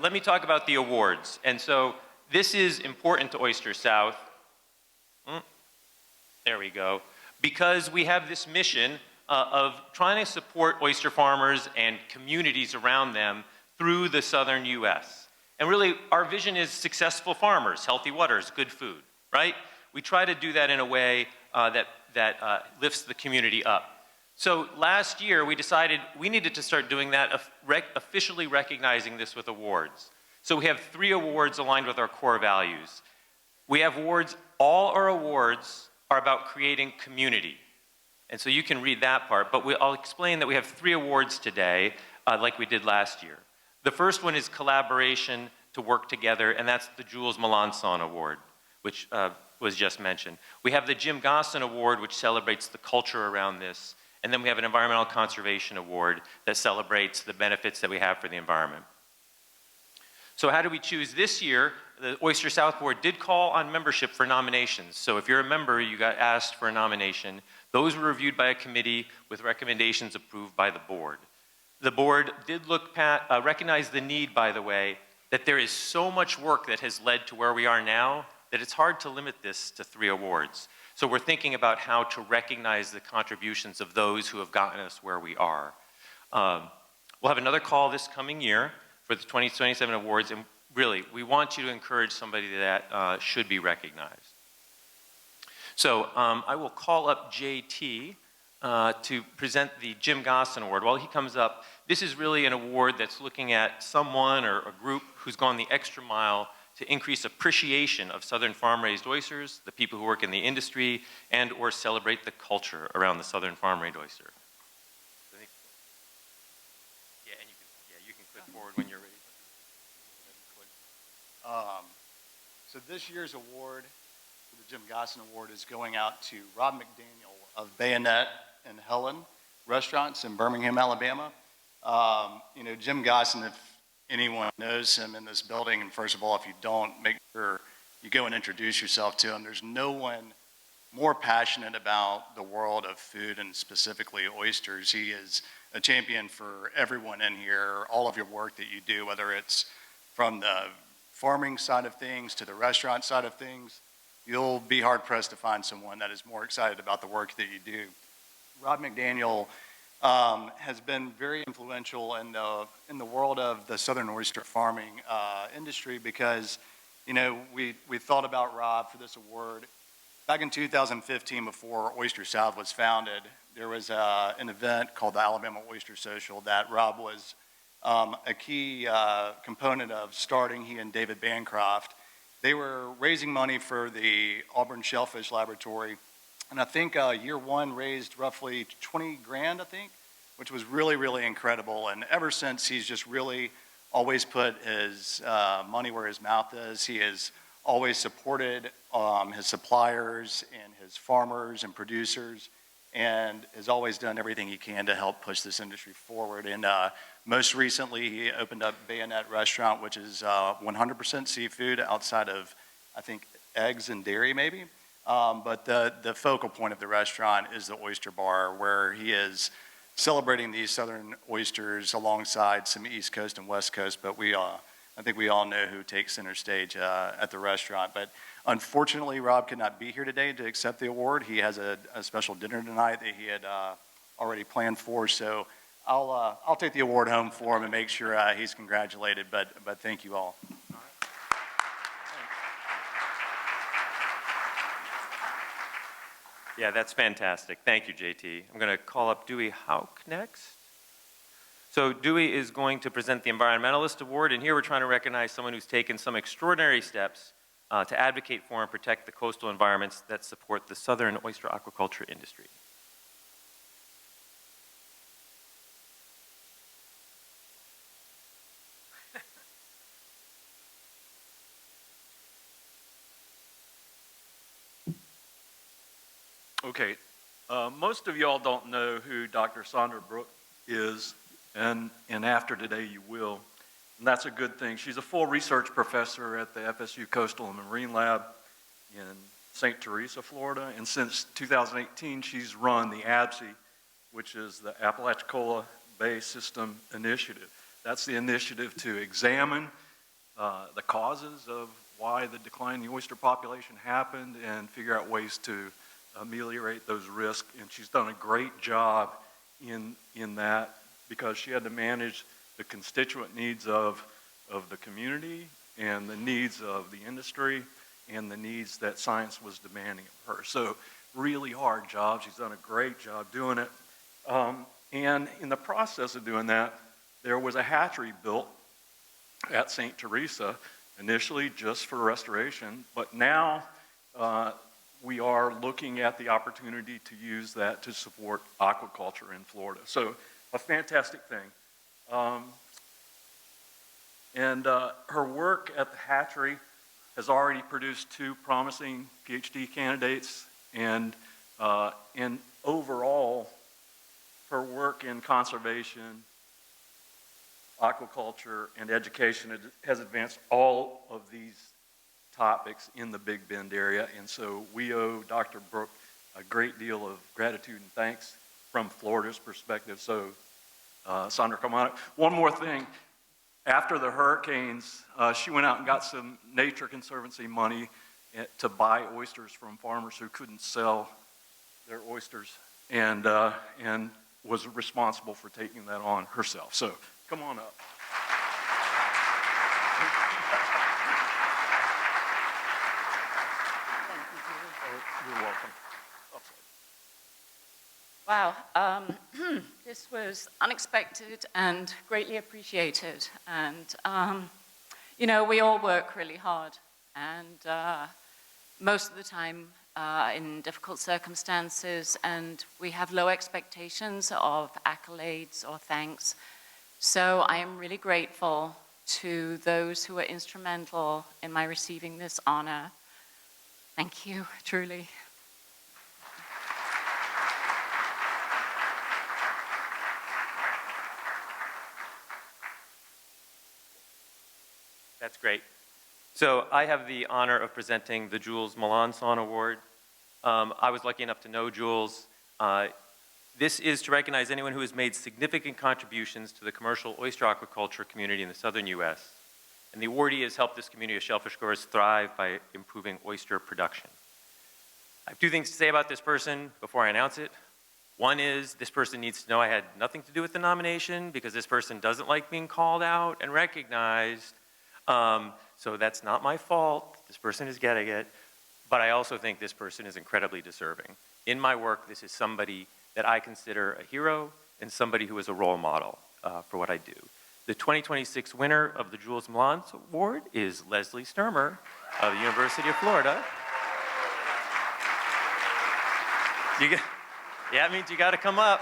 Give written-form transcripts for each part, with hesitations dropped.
let me talk about the awards. And so this is important to Oyster South. There we go. Because we have this mission of trying to support oyster farmers and communities around them through the southern U.S. And really, our vision is successful farmers, healthy waters, good food, right? We try to do that in a way that lifts the community up. So last year, we decided we needed to start doing that, officially recognizing this with awards. So we have 3 awards aligned with our core values. We have awards, all our awards are about creating community. And so you can read that part, but I'll explain that we have 3 awards today, like we did last year. The first one is collaboration to work together, and that's the Jules Melanson Award, which was just mentioned. We have the Jim Gossen Award, which celebrates the culture around this, and then we have an Environmental Conservation Award that celebrates the benefits that we have for the environment. So how do we choose this year? The Oyster South Board did call on membership for nominations. So if you're a member, you got asked for a nomination. Those were reviewed by a committee with recommendations approved by the board. The board did recognize the need, by the way, that there is so much work that has led to where we are now that it's hard to limit this to 3 awards. So we're thinking about how to recognize the contributions of those who have gotten us where we are. We'll have another call this coming year for the 2027 awards, and really, we want you to encourage somebody that should be recognized. So I will call up JT to present the Jim Gossen Award. While he comes up, this is really an award that's looking at someone or a group who's gone the extra mile to increase appreciation of southern farm-raised oysters, the people who work in the industry, and or celebrate the culture around the southern farm-raised oyster. You can click forward when you're ready. So this year's award, the Jim Gossen Award, is going out to Rob McDaniel of Bayonet and Helen restaurants in Birmingham, Alabama. You know, Jim Gossen, if anyone knows him in this building, and first of all, if you don't, make sure you go and introduce yourself to him. There's no one more passionate about the world of food and specifically oysters. He is a champion for everyone in here, all of your work that you do, whether it's from the farming side of things to the restaurant side of things. You'll be hard-pressed to find someone that is more excited about the work that you do. Rob McDaniel has been very influential in the world of the southern oyster farming industry because, you know, we thought about Rob for this award. Back in 2015, before Oyster South was founded, there was an event called the Alabama Oyster Social that Rob was a key component of starting, he and David Bancroft. They were raising money for the Auburn Shellfish Laboratory, and I think year 1 raised roughly 20 grand, I think, which was really, really incredible. And ever since, he's just really always put his money where his mouth is. He has always supported his suppliers and his farmers and producers, and has always done everything he can to help push this industry forward. And most recently, he opened up Bayonet Restaurant, which is 100% seafood outside of, I think, eggs and dairy maybe. But the focal point of the restaurant is the Oyster Bar, where he is celebrating these southern oysters alongside some East Coast and West Coast. But I think we all know who takes center stage at the restaurant. But unfortunately, Rob could not be here today to accept the award. He has a special dinner tonight that he had already planned for. So I'll take the award home for him and make sure he's congratulated. But thank you all. Yeah, that's fantastic. Thank you, JT. I'm going to call up Dewey Houck next. So Dewey is going to present the Environmentalist Award, and here we're trying to recognize someone who's taken some extraordinary steps to advocate for and protect the coastal environments that support the southern oyster aquaculture industry. Okay, most of y'all don't know who Dr. Sandra Brooke is, and after today you will, and that's a good thing. She's a full research professor at the FSU Coastal and Marine Lab in St. Teresa, Florida, and since 2018 she's run the ABSI, which is the Apalachicola Bay System Initiative. That's the initiative to examine the causes of why the decline in the oyster population happened and figure out ways to ameliorate those risks. And she's done a great job in that, because she had to manage the constituent needs of the community and the needs of the industry and the needs that science was demanding of her. So really hard job. She's done a great job doing it. And in the process of doing that, there was a hatchery built at St. Teresa, initially just for restoration, but now we are looking at the opportunity to use that to support aquaculture in Florida. So a fantastic thing. And her work at the hatchery has already produced 2 promising PhD candidates, and overall, her work in conservation, aquaculture, and education has advanced all of these topics in the Big Bend area, and so we owe Dr. Brooke a great deal of gratitude and thanks from Florida's perspective. So, Sandra, come on up. One more thing. After the hurricanes, she went out and got some Nature Conservancy money to buy oysters from farmers who couldn't sell their oysters, and was responsible for taking that on herself. So come on up. You're welcome. Wow, this was unexpected and greatly appreciated. And, you know, we all work really hard, and most of the time in difficult circumstances, and we have low expectations of accolades or thanks. So I am really grateful to those who were instrumental in my receiving this honor. Thank you, truly. That's great. So I have the honor of presenting the Jules Melanson Award. I was lucky enough to know Jules. This is to recognize anyone who has made significant contributions to the commercial oyster aquaculture community in the southern U.S. And the awardee has helped this community of shellfish growers thrive by improving oyster production. I have 2 things to say about this person before I announce it. One is, this person needs to know I had nothing to do with the nomination, because this person doesn't like being called out and recognized. So that's not my fault. This person is getting it. But I also think this person is incredibly deserving. In my work, this is somebody that I consider a hero and somebody who is a role model for what I do. The 2026 winner of the Jules Melanson Award is Leslie Sturmer of the University of Florida. Yeah, it means you got to come up.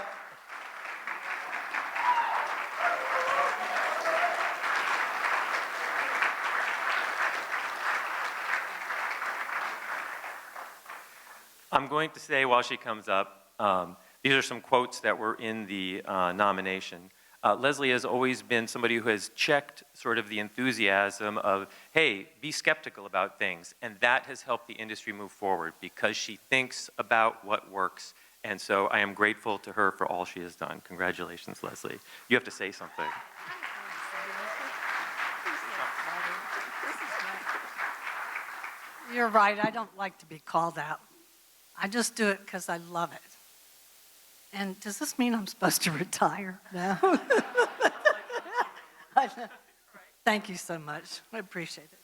I'm going to say while she comes up, these are some quotes that were in the nomination. Leslie has always been somebody who has checked sort of the enthusiasm of, hey, be skeptical about things. And that has helped the industry move forward because she thinks about what works. And so I am grateful to her for all she has done. Congratulations, Leslie. You have to say something. You're right, I don't like to be called out. I just do it because I love it. And does this mean I'm supposed to retire? No. Thank you so much. I appreciate it.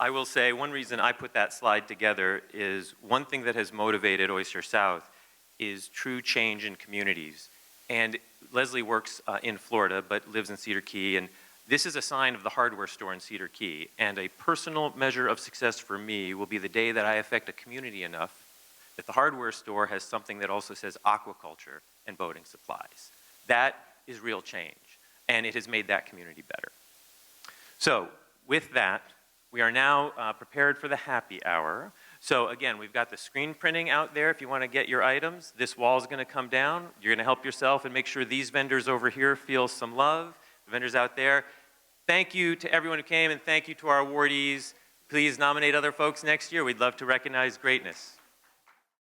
I will say one reason I put that slide together is one thing that has motivated Oyster South is true change in communities. And Leslie works in Florida but lives in Cedar Key, and this is a sign of the hardware store in Cedar Key. And a personal measure of success for me will be the day that I affect a community enough that the hardware store has something that also says aquaculture and boating supplies. That is real change, and it has made that community better. So with that, we are now prepared for the happy hour. So again, we've got the screen printing out there if you want to get your items. This wall is going to come down. You're going to help yourself and make sure these vendors over here feel some love. The vendors out there. Thank you to everyone who came, and thank you to our awardees. please nominate other folks next year. We'd love to recognize greatness.